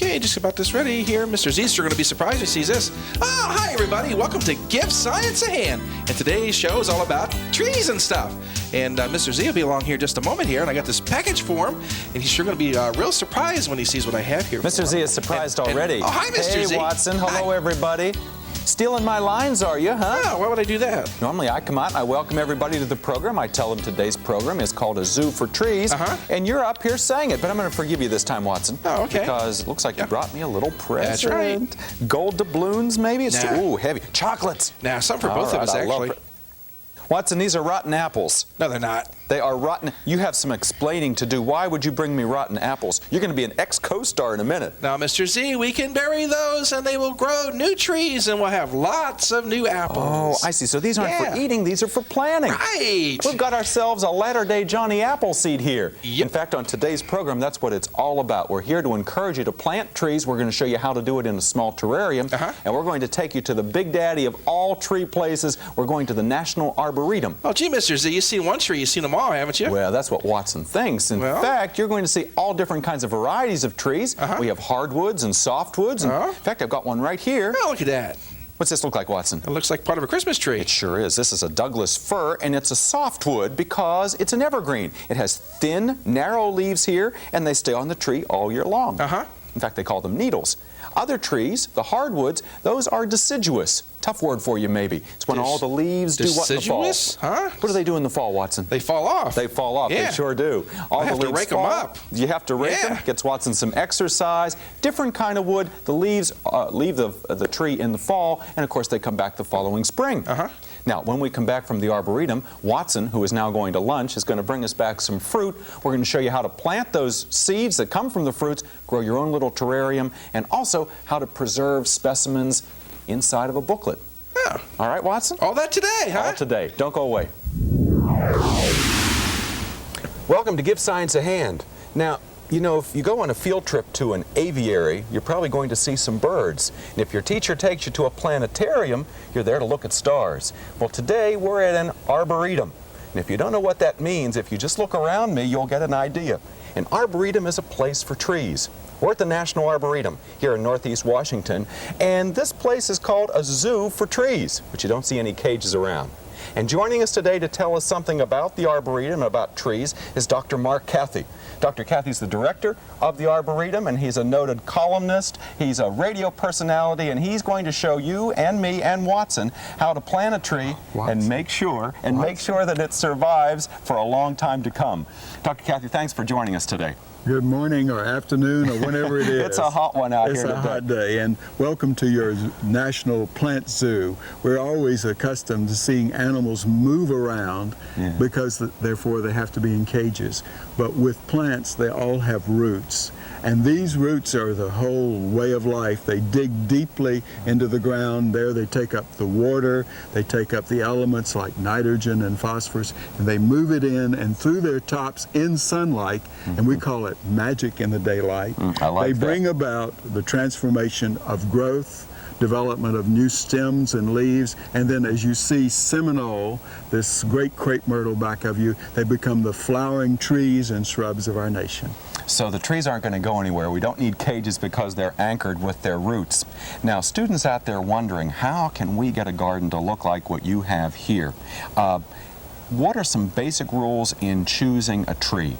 Okay, just about this ready here. Mr. Zeester going to be surprised when he sees this. Oh, hi everybody. Welcome to Give Science a Hand. And today's show is all about trees and stuff. And Mr. Z will be along here just a moment here, and I got this package for him, and he's sure going to be real surprised when he sees what I have here. Mr. Z is surprised already. Oh, hi, Mr. Z. Hey, Watson. Hello, hi. Everybody. Stealing my lines, are you, huh? Oh, why would I do that? Normally, I come out and I welcome everybody to the program. I tell them today's program is called A Zoo for Trees, and you're up here saying it, but I'm going to forgive you this time, Watson. Oh, okay. Because it looks like you brought me a little present. That's right. Gold doubloons, maybe? It's ooh, heavy. Chocolates. Now, some for both of us, actually. Watson, these are rotten apples. No, they're not. They are rotten. You have some explaining to do. Why would you bring me rotten apples? You're going to be an ex-co-star in a minute. Now, Mr. Z, we can bury those and they will grow new trees and we'll have lots of new apples. Oh, I see. So these aren't for eating. These are for planting. Right. We've got ourselves a latter-day Johnny Appleseed here. Yep. In fact, on today's program, that's what it's all about. We're here to encourage you to plant trees. We're going to show you how to do it in a small terrarium. And we're going to take you to the big daddy of all tree places. We're going to the National Arboretum. Oh, gee, Mr. Z, you've seen one tree. You've seen them all, haven't you? Well, that's what Watson thinks. In fact, you're going to see all different kinds of varieties of trees. We have hardwoods and softwoods. And in fact, I've got one right here. Oh, look at that. What's this look like, Watson? It looks like part of a Christmas tree. It sure is. This is a Douglas fir, and it's a softwood because it's an evergreen. It has thin, narrow leaves here, and they stay on the tree all year long. In fact, they call them needles. Other trees, the hardwoods, those are deciduous. Tough word for you, maybe. It's when all the leaves do what in the fall? Deciduous? Huh? What do they do in the fall, Watson? They fall off. They fall off. Yeah. They sure do. All I have the to leaves rake them fall. up. You have to rake them. Gets Watson some exercise. Different kind of wood. The leaves leave the tree in the fall, and of course they come back the following spring. Now, when we come back from the Arboretum, Watson, who is now going to lunch, is going to bring us back some fruit. We're going to show you how to plant those seeds that come from the fruits, grow your own little terrarium, and also how to preserve specimens inside of a booklet. All right, Watson? All that today, huh? All today. Don't go away. Welcome to Give Science a Hand. Now, you know, if you go on a field trip to an aviary, you're probably going to see some birds. And if your teacher takes you to a planetarium, you're there to look at stars. Well, today we're at an arboretum. And if you don't know what that means, if you just look around me, you'll get an idea. An arboretum is a place for trees. We're at the National Arboretum here in Northeast Washington, and this place is called a zoo for trees, but you don't see any cages around. And joining us today to tell us something about the Arboretum and about trees is Dr. Mark Cathey. Dr. Cathey's the director of the Arboretum, and he's a noted columnist. He's a radio personality, and he's going to show you and me and Watson how to plant a tree and make sure that it survives for a long time to come. Dr. Cathey, thanks for joining us today. Good morning or afternoon or whenever it is. It's a hot one out here today. It's a hot day, and welcome to your National Plant Zoo. We're always accustomed to seeing animals move around because therefore they have to be in cages. But with plants, they all have roots. And these roots are the whole way of life. They dig deeply into the ground. There they take up the water, they take up the elements like nitrogen and phosphorus, and they move it in and through their tops in sunlight, and we call it magic in the daylight. They bring about the transformation of growth, development of new stems and leaves, and then as you see Seminole, this great crepe myrtle back of you, they become the flowering trees and shrubs of our nation. So the trees aren't going to go anywhere. We don't need cages because they're anchored with their roots. Now, students out there wondering, how can we get a garden to look like what you have here? What are some basic rules in choosing a tree?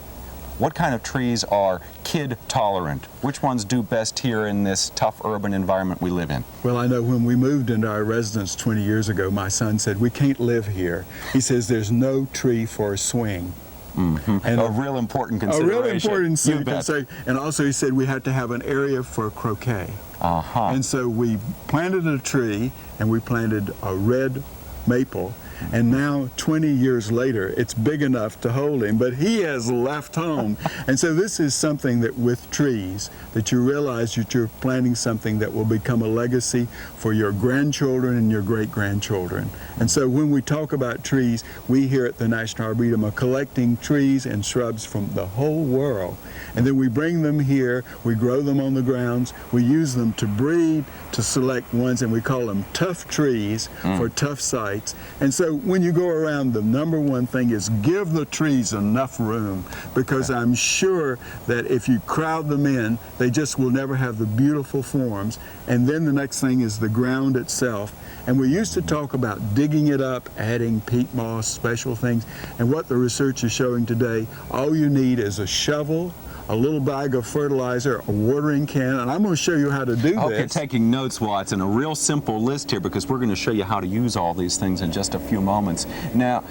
What kind of trees are kid tolerant? Which ones do best here in this tough urban environment we live in? Well, I know when we moved into our residence 20 years ago, my son said, we can't live here. He says there's no tree for a swing. And a real important consideration. A real important consideration. And also he said we had to have an area for croquet. And so we planted a tree, and we planted a red maple. And now, 20 years later, it's big enough to hold him, but he has left home. And so this is something that with trees, that you realize that you're planting something that will become a legacy for your grandchildren and your great-grandchildren. And so when we talk about trees, we here at the National Arboretum are collecting trees and shrubs from the whole world. And then we bring them here, we grow them on the grounds, we use them to breed, to select ones, and we call them tough trees for tough sites. And so so when you go around, the number one thing is give the trees enough room, because I'm sure that if you crowd them in, they just will never have the beautiful forms. And then the next thing is the ground itself. And we used to talk about digging it up, adding peat moss, special things. And what the research is showing today, all you need is a shovel, a little bag of fertilizer, a watering can, and I'm going to show you how to do I hope this. you're taking notes, Watson. A real simple list here, because we're going to show you how to use all these things in just a few moments. Now,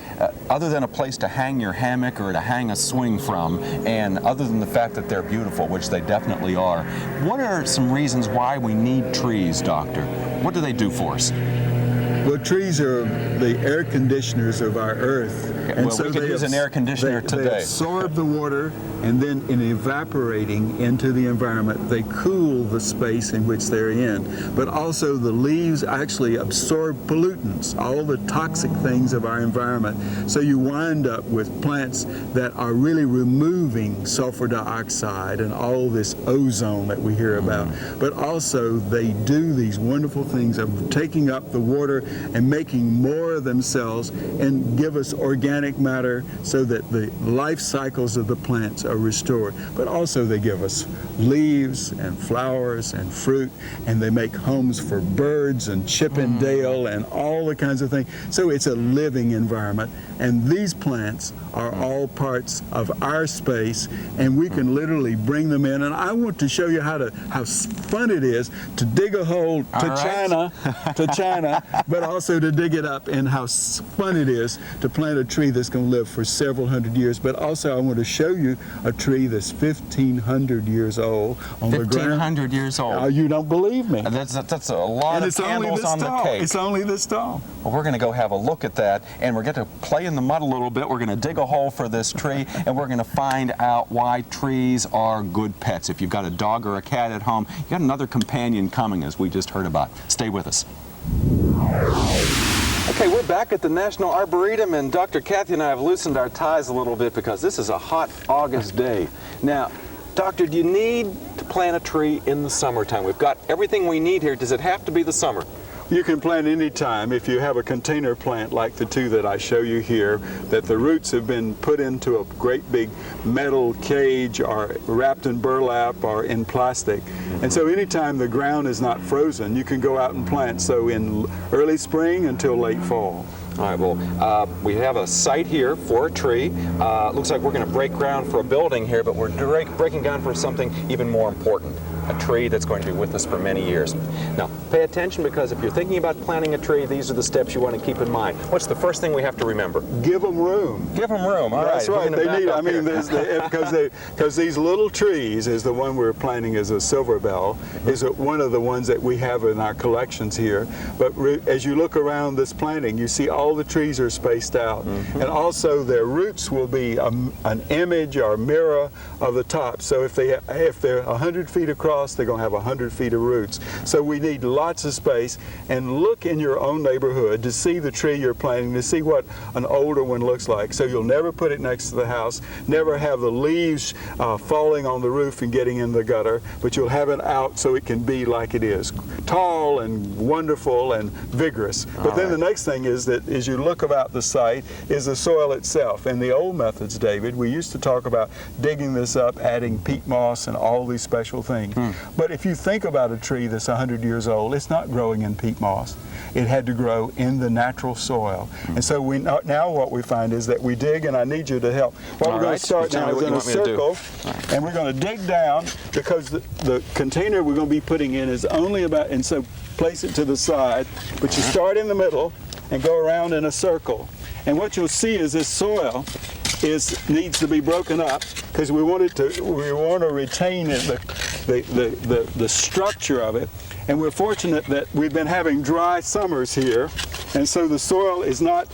other than a place to hang your hammock or to hang a swing from, and other than the fact that they're beautiful, which they definitely are, what are some reasons why we need trees, Doctor? What do they do for us? Well, trees are the air conditioners of our earth. And well, so we could use an air conditioner today. They absorb the water, and then in evaporating into the environment, they cool the space in which they're in. But also the leaves actually absorb pollutants, all the toxic things of our environment. So you wind up with plants that are really removing sulfur dioxide and all this ozone that we hear about. But also they do these wonderful things of taking up the water and making more of themselves and give us organic matter so that the life cycles of the plants are restored. But also they give us leaves and flowers and fruit, and they make homes for birds and Chippendale and all the kinds of things. So it's a living environment, and these plants are all parts of our space, and we can literally bring them in. And I want to show you how fun it is to dig a hole to China, but also to dig it up, and how fun it is to plant a tree that's going to live for several hundred years. But also I want to show you a tree that's 1,500 years old on the ground. 1,500 years old. You don't believe me. That's a lot of candles on the cake. It's only this tall. Well, we're going to go have a look at that, and we're going to play in the mud a little bit. We're going to dig a hole for this tree, and we're going to find out why trees are good pets. If you've got a dog or a cat at home, you got another companion coming, as we just heard about. Stay with us. Okay, we're back at the National Arboretum, and Dr. Kathy and I have loosened our ties a little bit because this is a hot August day. Now, Doctor, do you need to plant a tree in the summertime? We've got everything we need here. Does it have to be the summer? You can plant any time if you have a container plant like the two that I show you here, that the roots have been put into a great big metal cage or wrapped in burlap or in plastic. And so anytime the ground is not frozen, you can go out and plant, so in early spring until late fall. All right, well, we have a site here for a tree. Looks like we're going to break ground for a building here, but we're breaking ground for something even more important, a tree that's going to be with us for many years. Now, pay attention, because if you're thinking about planting a tree, these are the steps you want to keep in mind. What's the first thing we have to remember? Give them room. Give them room. All That's right. They need. I mean, because these little trees, is the one we're planting as a silver bell, is one of the ones that we have in our collections here. But as you look around this planting, you see all the trees are spaced out, and also their roots will be an image or mirror of the top. So if they're 100 feet across, they're going to have 100 feet of roots. So we need lots of space. And look in your own neighborhood to see the tree you're planting, to see what an older one looks like. So you'll never put it next to the house, never have the leaves falling on the roof and getting in the gutter, but you'll have it out so it can be like it is, tall and wonderful and vigorous. But then the next thing is that as you look about the site is the soil itself. In the old methods, David, we used to talk about digging this up, adding peat moss and all these special things. But if you think about a tree that's 100 years old, it's not growing in peat moss. It had to grow in the natural soil. And so now what we find is that we dig, and I need you to help. What we're going to start now is in a circle, and we're going to dig down, because the container we're going to be putting in is only about, and so place it to the side, but you start in the middle and go around in a circle. And what you'll see is this soil needs to be broken up, because we want to retain the structure of it. And we're fortunate that we've been having dry summers here, and so the soil is not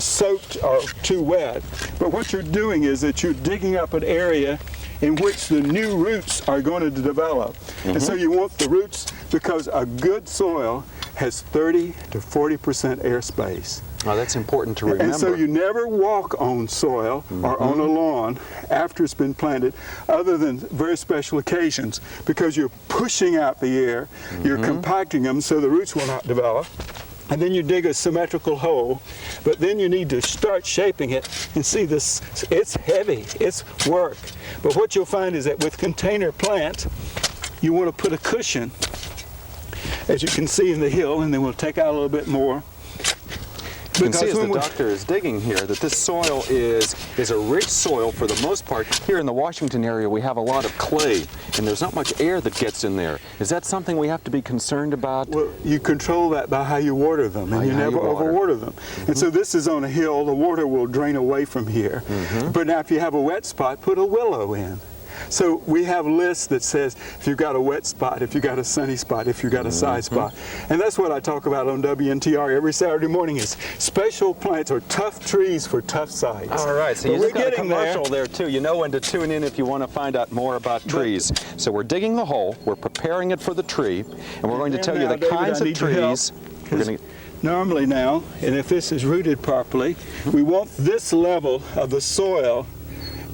soaked or too wet. But what you're doing is that you're digging up an area in which the new roots are going to develop. And so you want the roots, because a good soil has 30 to 40% airspace. Oh, that's important to remember. And so you never walk on soil or on a lawn after it's been planted, other than very special occasions, because you're pushing out the air, you're compacting them so the roots will not develop. And then you dig a symmetrical hole, but then you need to start shaping it. And see this, it's heavy, it's work. But what you'll find is that with container plants, you want to put a cushion, as you can see in the hill, and then we'll take out a little bit more. You can see as the doctor is digging here that this soil is a rich soil for the most part. Here in the Washington area we have a lot of clay and there's not much air that gets in there. Is that something we have to be concerned about? Well, you control that by how you water them, and you never overwater them. And so this is on a hill, the water will drain away from here. But now if you have a wet spot, put a willow in. So we have lists that says if you've got a wet spot, if you've got a sunny spot, if you've got a side spot. And that's what I talk about on WNTR every Saturday morning is special plants or tough trees for tough sites. All right, so you just got a commercial there too. You know when to tune in if you want to find out more about trees. So we're digging the hole, we're preparing it for the tree, and we're going to tell you the kinds of trees. Normally now, and if this is rooted properly, we want this level of the soil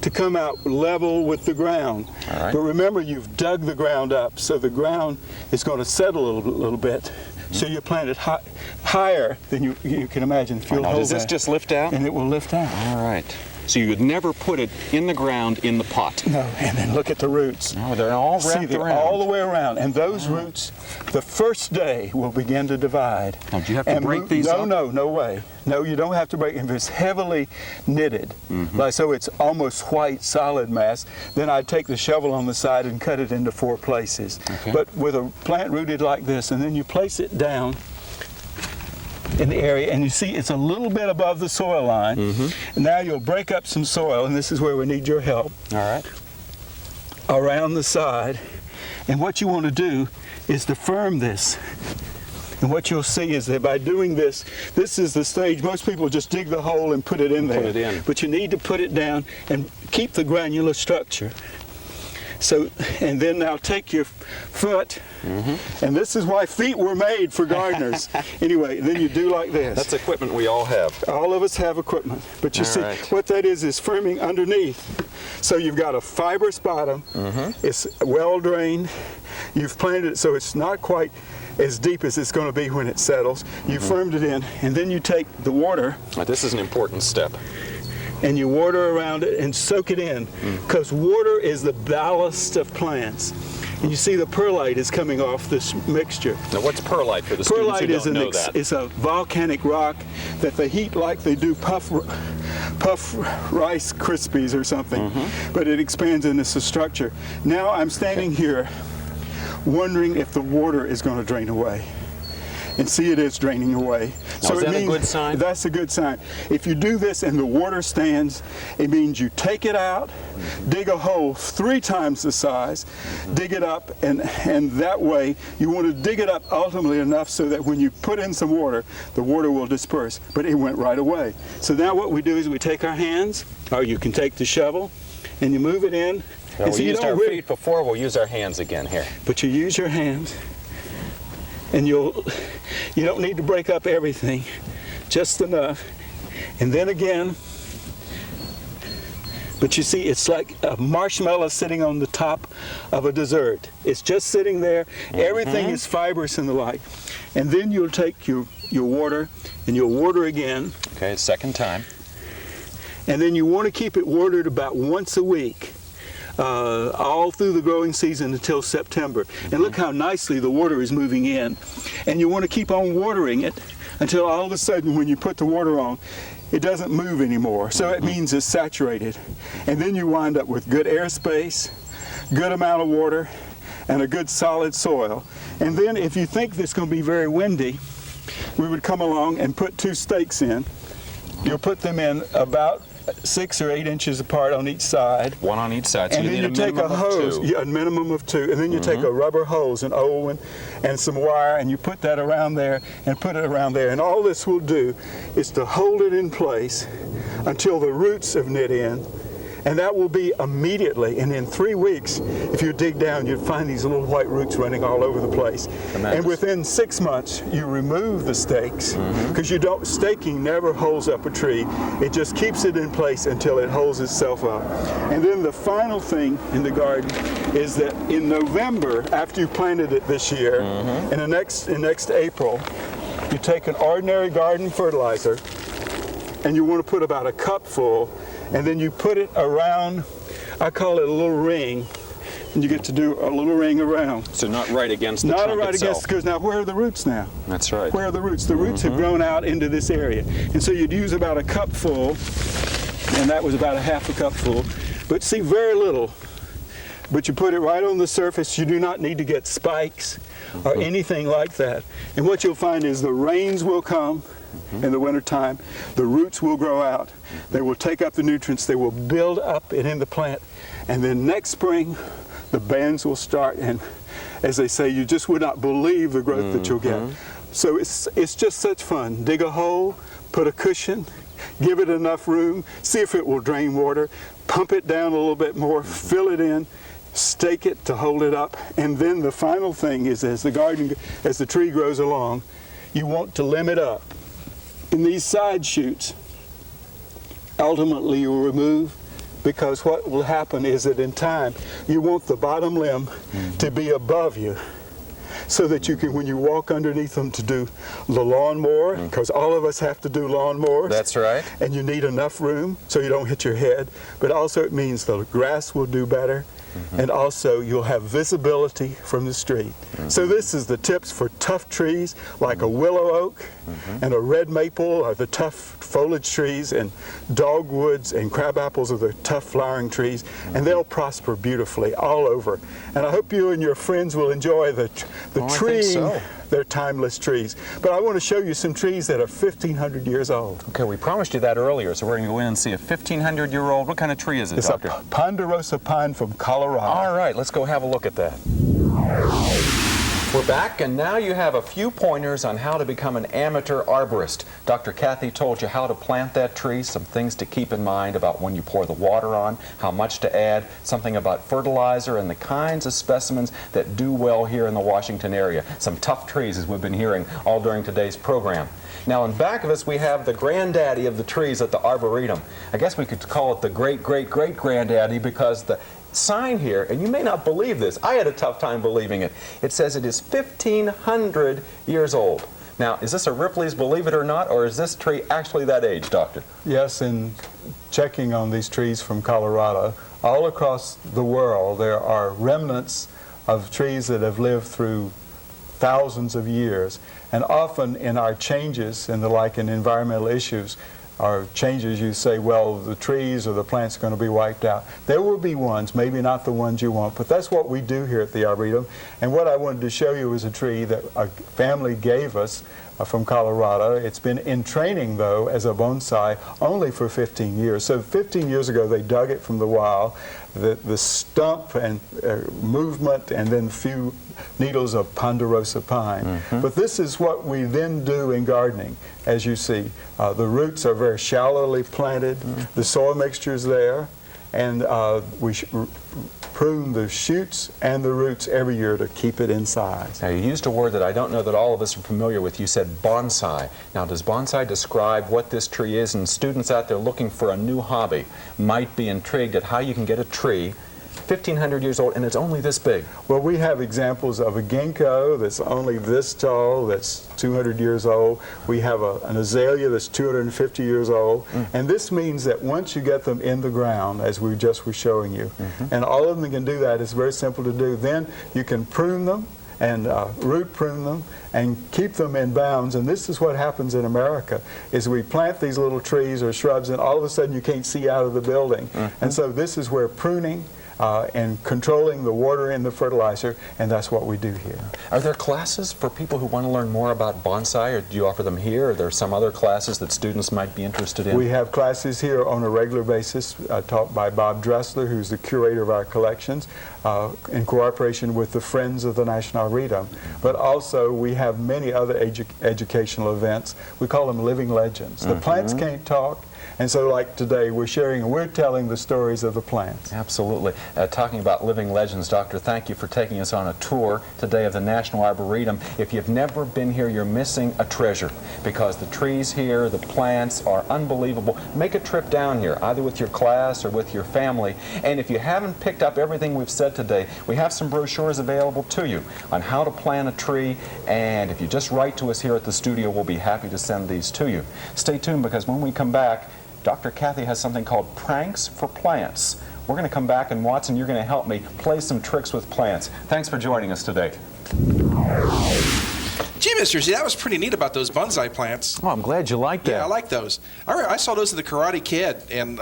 to come out level with the ground. All right. But remember, you've dug the ground up, so the ground is going to settle a little bit. So you plant it higher than you can imagine. If you'll hold does this just lift out? And it will lift out. All right. So you would never put it in the ground in the pot? No, and then look at the roots. No, they're all wrapped around. All the way around. And those roots, the first day, will begin to divide. Now, do you have to break these up? No way. No, you don't have to break. If it's heavily knitted, like so it's almost white solid mass, then I'd take the shovel on the side and cut it into 4 places. Okay. But with a plant rooted like this, and then you place it down in the area, and you see it's a little bit above the soil line. And now you'll break up some soil, and this is where we need your help. All right. Around the side. And what you want to do is to firm this. And what you'll see is that by doing this, this is the stage. Most people just dig the hole and put it in there. Put it in. But you need to put it down and keep the granular structure. So, and then now take your foot, and this is why feet were made for gardeners. Anyway, then you do like this. That's equipment we all have. All of us have equipment, but you see what that is firming underneath. So you've got a fibrous bottom, it's well drained, you've planted it so it's not quite as deep as it's going to be when it settles. You firmed it in, and then you take the water. This is an important step. And you water around it and soak it in, because water is the ballast of plants. And you see the perlite is coming off this mixture. Now what's perlite for the students who don't know that? It's a volcanic rock that they heat like they do puff Rice Krispies or something, but it expands into the structure. Now I'm standing here wondering if the water is going to drain away. And see, it is draining away. Now, so is that a good sign? That's a good sign. If you do this and the water stands, it means you take it out, dig a hole 3 times the size, dig it up, and that way you want to dig it up ultimately enough so that when you put in some water, the water will disperse. But it went right away. So now what we do is we take our hands, or you can take the shovel, and you move it in. Well, we used our feet before, we'll use our hands again here. But you use your hands. And you don't need to break up everything, just enough. And then again, but you see, it's like a marshmallow sitting on the top of a dessert. It's just sitting there. Everything is fibrous and the like. And then you'll take your water, and you'll water again. Okay, second time. And then you want to keep it watered about once a week. All through the growing season until September. And look how nicely the water is moving in. And you want to keep on watering it until all of a sudden when you put the water on, it doesn't move anymore. So it means it's saturated. And then you wind up with good airspace, good amount of water, and a good solid soil. And then if you think this is going to be very windy, we would come along and put 2 stakes in. You'll put them in about 6 or 8 inches apart on each side. 1 on each side. So and then you take a hose, a minimum of 2, and then you take a rubber hose, an old one, and some wire, and you put that around there and put it around there. And all this will do is to hold it in place until the roots have knit in. And that will be immediately, and in 3 weeks, if you dig down, you'd find these little white roots running all over the place. Tremendous. And within 6 months, you remove the stakes, because staking never holds up a tree. It just keeps it in place until it holds itself up. And then the final thing in the garden is that in November, after you planted it this year, in next April, you take an ordinary garden fertilizer, and you want to put about a cup full, and then you put it around, I call it a little ring, and you get to do a little ring around. So not right against the Not trunk right itself. against, because now where are the roots now? That's right. Where are the roots? The roots have grown out into this area. And so you'd use about a cup full, and that was about a half a cup full. But see, very little. But you put it right on the surface. You do not need to get spikes or anything like that. And what you'll find is the rains will come in the wintertime. The roots will grow out. They will take up the nutrients. They will build up in the plant. And then next spring, the bands will start. And as they say, you just would not believe the growth that you'll get. So it's just such fun. Dig a hole, put a cushion, give it enough room, see if it will drain water, pump it down a little bit more, fill it in, stake it to hold it up, and then the final thing is as the tree grows along, you want to limb it up. In these side shoots, ultimately you'll remove, because what will happen is that in time, you want the bottom limb to be above you, so that you can, when you walk underneath them, to do the lawnmower, because all of us have to do lawnmowers. That's right. And you need enough room so you don't hit your head, but also it means the grass will do better, and also you'll have visibility from the street. So this is the tips for tough trees like a willow oak and a red maple are the tough foliage trees, and dogwoods and crabapples are the tough flowering trees, and they'll prosper beautifully all over. And I hope you and your friends will enjoy the treeing. They're timeless trees. But I want to show you some trees that are 1,500 years old. Okay, we promised you that earlier, so we're going to go in and see a 1,500-year-old. What kind of tree is it, Doctor? It's a ponderosa pine from Colorado. All right, let's go have a look at that. We're back, and now you have a few pointers on how to become an amateur arborist. Dr. Kathy told you how to plant that tree, some things to keep in mind about when you pour the water on, how much to add, something about fertilizer, and the kinds of specimens that do well here in the Washington area. Some tough trees, as we've been hearing all during today's program. Now, in back of us, we have the granddaddy of the trees at the Arboretum. I guess we could call it the great-great-great-granddaddy, because the sign here, and you may not believe this, I had a tough time believing it. It says it is 1,500 years old. Now, is this a Ripley's Believe It or Not, or is this tree actually that age, Doctor? Yes, in checking on these trees from Colorado, all across the world there are remnants of trees that have lived through thousands of years. And often in our changes and the like in environmental issues, or changes, you say, well, the trees or the plants are going to be wiped out. There will be ones, maybe not the ones you want, but that's what we do here at the Arboretum. And what I wanted to show you was a tree that a family gave us from Colorado. It's been in training, though, as a bonsai only for 15 years. So 15 years ago, they dug it from the wild. The stump and movement, and then a few needles of ponderosa pine. But this is what we then do in gardening. As you see, the roots are very shallowly planted. The soil mixture is there, and we prune the shoots and the roots every year to keep it in size. Now, you used a word that I don't know that all of us are familiar with. You said bonsai. Now, does bonsai describe what this tree is? And students out there looking for a new hobby might be intrigued at how you can get a tree 1,500 years old, and it's only this big. Well, we have examples of a ginkgo that's only this tall, that's 200 years old. We have an azalea that's 250 years old. And this means that once you get them in the ground, as we just were showing you, and all of them can do that, it's very simple to do, then you can prune them and root prune them and keep them in bounds. And this is what happens in America, is we plant these little trees or shrubs, and all of a sudden you can't see out of the building. And so this is where pruning and controlling the water and the fertilizer, and that's what we do here. Are there classes for people who want to learn more about bonsai, or do you offer them here? Or are there some other classes that students might be interested in? We have classes here on a regular basis taught by Bob Dressler, who's the curator of our collections, in cooperation with the Friends of the National Arboretum. But also we have many other educational events. We call them living legends. The plants can't talk, And so like today, we're telling the stories of the plants. Absolutely. Talking about living legends, Doctor, thank you for taking us on a tour today of the National Arboretum. If you've never been here, you're missing a treasure, because the trees here, the plants are unbelievable. Make a trip down here, either with your class or with your family. And if you haven't picked up everything we've said today, we have some brochures available to you on how to plant a tree, and if you just write to us here at the studio, we'll be happy to send these to you. Stay tuned, because when we come back, Dr. Kathy has something called Pranks for Plants. We're going to come back, and Watson, you're going to help me play some tricks with plants. Thanks for joining us today. Gee, Mr. Z, that was pretty neat about those bonsai plants. Oh, I'm glad you liked that. Yeah, I like those. I saw those at the Karate Kid, and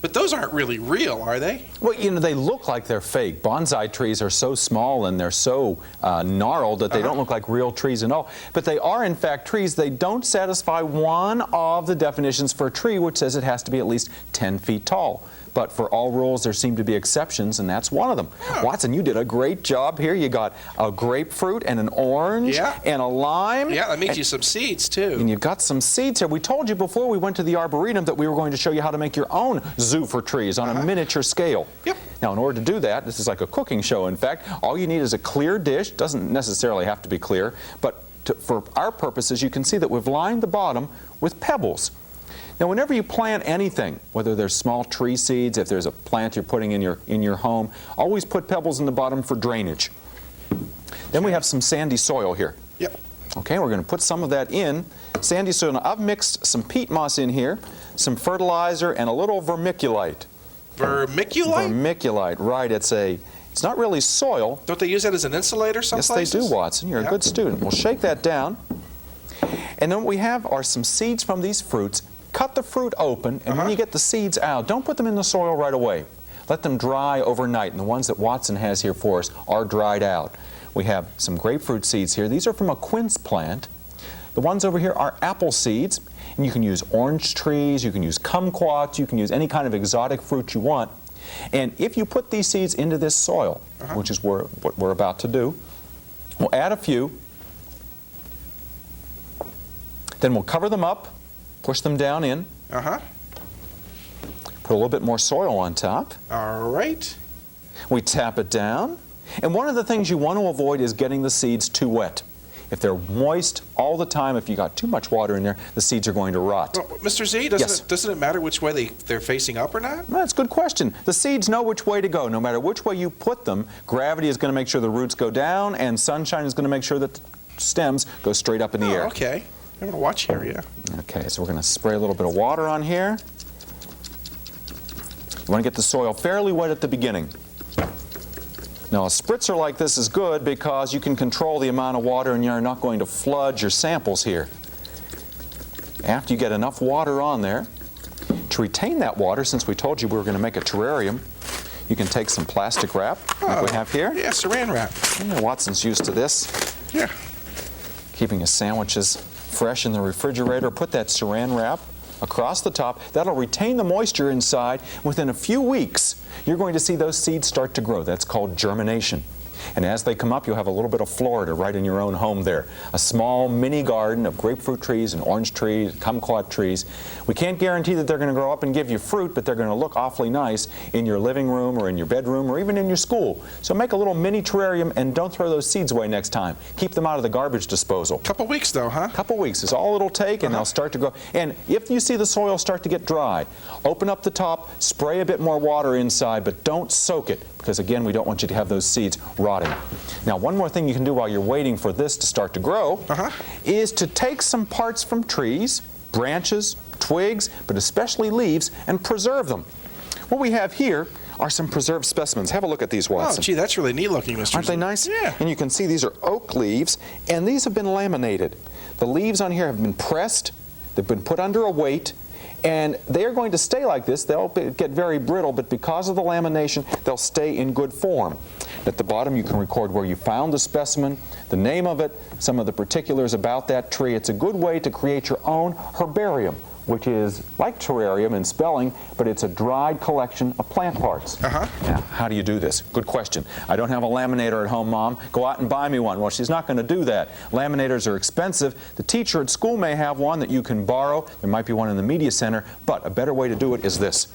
but those aren't really real, are they? Well, you know, they look like they're fake. Bonsai trees are so small and they're so gnarled that they don't look like real trees at all. But they are, in fact, trees. They don't satisfy one of the definitions for a tree, which says it has to be at least 10 feet tall. But for all rules, there seem to be exceptions, and that's one of them. Yeah. Watson, you did a great job here. You got a grapefruit and an orange and a lime. Yeah, that made you some seeds, too. And you've got some seeds here. We told you before we went to the Arboretum that we were going to show you how to make your own zoo for trees on a miniature scale. Yep. Now, in order to do that, this is like a cooking show, in fact, all you need is a clear dish. Doesn't necessarily have to be clear, but for our purposes, you can see that we've lined the bottom with pebbles. Now, whenever you plant anything, whether there's small tree seeds, if there's a plant you're putting in your home, always put pebbles in the bottom for drainage. Then we have some sandy soil here. Yep. Okay, we're going to put some of that in. Sandy soil. Now, I've mixed some peat moss in here, some fertilizer, and a little vermiculite. Vermiculite? Vermiculite, right. It's not really soil. Don't they use that as an insulator some places? Yes, they do, Watson. You're a good student. We'll shake that down. And then what we have are some seeds from these fruits. Cut the fruit open, and when you get the seeds out, don't put them in the soil right away. Let them dry overnight, and the ones that Watson has here for us are dried out. We have some grapefruit seeds here. These are from a quince plant. The ones over here are apple seeds, and you can use orange trees, you can use kumquats, you can use any kind of exotic fruit you want. And if you put these seeds into this soil, which is what we're about to do, we'll add a few, then we'll cover them up, push them down in. Put a little bit more soil on top. All right. We tap it down. And one of the things you want to avoid is getting the seeds too wet. If they're moist all the time, if you got too much water in there, the seeds are going to rot. Well, Mr. Z, doesn't it matter which way they're facing up or not? Well, that's a good question. The seeds know which way to go. No matter which way you put them, gravity is going to make sure the roots go down, and sunshine is going to make sure that the stems go straight up in the air. Okay. I'm going to watch here, yeah. Okay, so we're going to spray a little bit of water on here. You want to get the soil fairly wet at the beginning. Now, a spritzer like this is good because you can control the amount of water and you're not going to flood your samples here. After you get enough water on there, to retain that water, since we told you we were going to make a terrarium, you can take some plastic wrap like we have here. Yeah, saran wrap. Yeah, Watson's used to this. Yeah. Keeping his sandwiches fresh in the refrigerator. Put that saran wrap across the top. That'll retain the moisture inside. Within a few weeks, you're going to see those seeds start to grow. That's called germination. And as they come up, you'll have a little bit of Florida right in your own home there. A small mini garden of grapefruit trees and orange trees, kumquat trees. We can't guarantee that they're going to grow up and give you fruit, but they're going to look awfully nice in your living room or in your bedroom or even in your school. So make a little mini terrarium and don't throw those seeds away next time. Keep them out of the garbage disposal. Couple weeks though, huh? Couple weeks is all it'll take, and they'll start to grow. And if you see the soil start to get dry, open up the top, spray a bit more water inside, but don't soak it, because again, we don't want you to have those seeds rotting. Now, one more thing you can do while you're waiting for this to start to grow is to take some parts from trees, branches, twigs, but especially leaves, and preserve them. What we have here are some preserved specimens. Have a look at these, Watson. Oh, gee, that's really neat looking, Mr. Aren't Z. they nice? Yeah. And you can see these are oak leaves, and these have been laminated. The leaves on here have been pressed, they've been put under a weight, and they are going to stay like this. They'll get very brittle, but because of the lamination, they'll stay in good form. At the bottom, you can record where you found the specimen, the name of it, some of the particulars about that tree. It's a good way to create your own herbarium which is like terrarium in spelling, but it's a dried collection of plant parts. Uh-huh. Now, how do you do this? Good question. I don't have a laminator at home, Mom. Go out and buy me one. Well, she's not going to do that. Laminators are expensive. The teacher at school may have one that you can borrow. There might be one in the media center, but a better way to do it is this.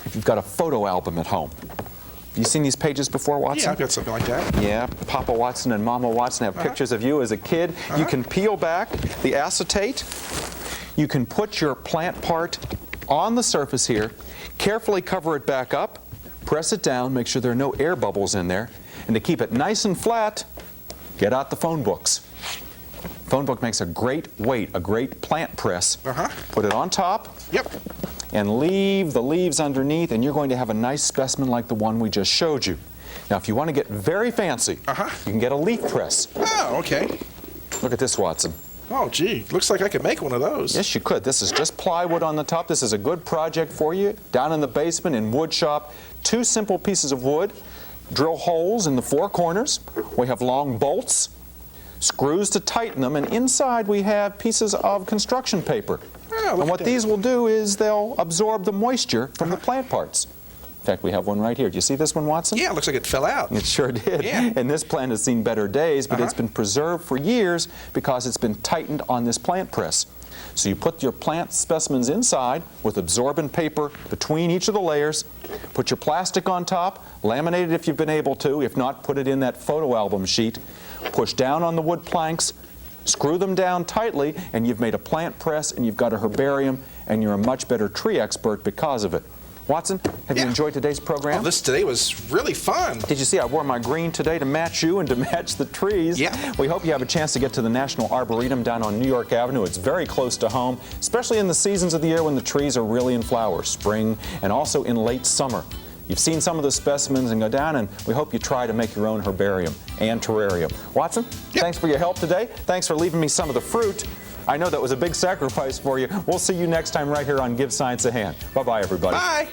If you've got a photo album at home. You seen these pages before, Watson? Yeah, I've got something like that. Yeah, Papa Watson and Mama Watson have pictures of you as a kid. You can peel back the acetate. You can put your plant part on the surface here, carefully cover it back up, press it down, make sure there are no air bubbles in there, and to keep it nice and flat, get out the phone books. Phone book makes a great weight, a great plant press. Put it on top. Yep. And leave the leaves underneath, and you're going to have a nice specimen like the one we just showed you. Now, if you want to get very fancy, you can get a leaf press. Oh, okay. Look at this, Watson. Oh, gee. Looks like I could make one of those. Yes, you could. This is just plywood on the top. This is a good project for you. Down in the basement in wood shop, 2 simple pieces of wood. Drill holes in the 4 corners. We have long bolts, screws to tighten them, and inside we have pieces of construction paper. Oh, and what these will do is they'll absorb the moisture from the plant parts. In fact, we have one right here. Do you see this one, Watson? Yeah, it looks like it fell out. It sure did. Yeah. And this plant has seen better days, but it's been preserved for years because it's been tightened on this plant press. So you put your plant specimens inside with absorbent paper between each of the layers, put your plastic on top, laminate it if you've been able to, if not, put it in that photo album sheet, push down on the wood planks, screw them down tightly, and you've made a plant press and you've got a herbarium, and you're a much better tree expert because of it. Watson, have you enjoyed today's program? Oh, this today was really fun. Did you see I wore my green today to match you and to match the trees? Yeah. We hope you have a chance to get to the National Arboretum down on New York Avenue. It's very close to home, especially in the seasons of the year when the trees are really in flower, spring, and also in late summer. You've seen some of the specimens, and go down, and we hope you try to make your own herbarium and terrarium. Watson, thanks for your help today. Thanks for leaving me some of the fruit. I know that was a big sacrifice for you. We'll see you next time right here on Give Science a Hand. Bye-bye, everybody. Bye.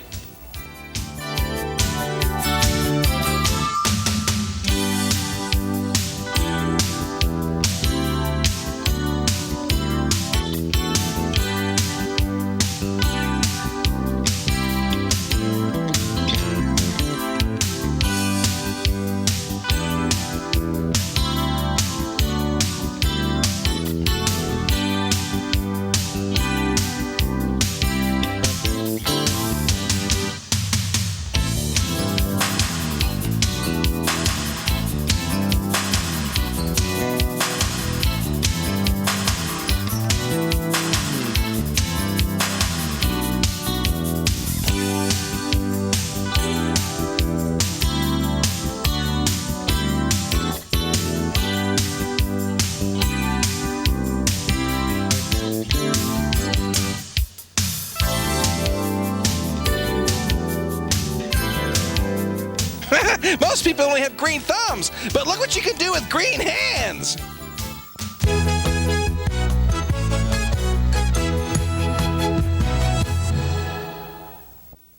Most people only have green thumbs, but look what you can do with green hands.